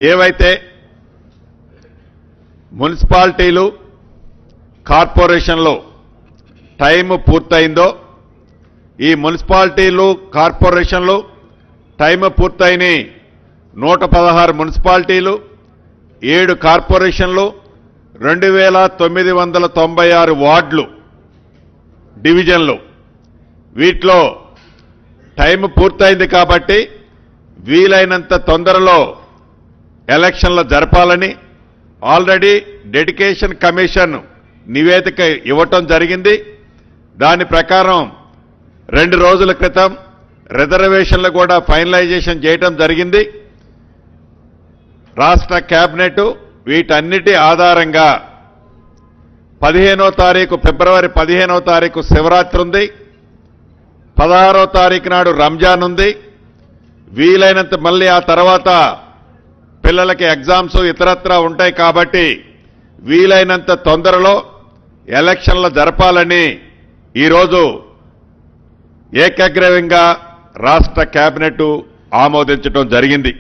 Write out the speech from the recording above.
ఏవైతే మున్సిపాలిటీలు కార్పొరేషన్లో టైం పూర్తయిందో ఈ మున్సిపాలిటీలు కార్పొరేషన్లు టైం పూర్తయిన 116 మున్సిపాలిటీలు 7 కార్పొరేషన్లు 2996 వార్డులు డివిజన్లు వీటిలో టైం పూర్తయింది కాబట్టి వీలైనంత తొందరలో ఎలక్షన్లు జరపాలని ఆల్రెడీ డెడికేషన్ కమిషన్ నివేదిక ఇవ్వటం జరిగింది. దాని ప్రకారం 2 రోజుల క్రితం రిజర్వేషన్లు కూడా ఫైనలైజేషన్ చేయటం జరిగింది. రాష్ట్ర కేబినెట్ వీటన్నిటి ఆధారంగా 15వ తారీఖు ఫిబ్రవరి 15వ తారీఖు శివరాత్రి ఉంది, 16వ తారీఖు నాడు రంజాన్ ఉంది. వీలైనంత మళ్ళీ ఆ తర్వాత పిల్లలకి ఎగ్జామ్స్ ఇతరత్రా ఉంటాయి కాబట్టి వీలైనంత తొందరలో ఎలక్షన్లు జరపాలని ఈరోజు ఏకగ్రీవంగా రాష్ట్ర కేబినెట్ ఆమోదించడం జరిగింది.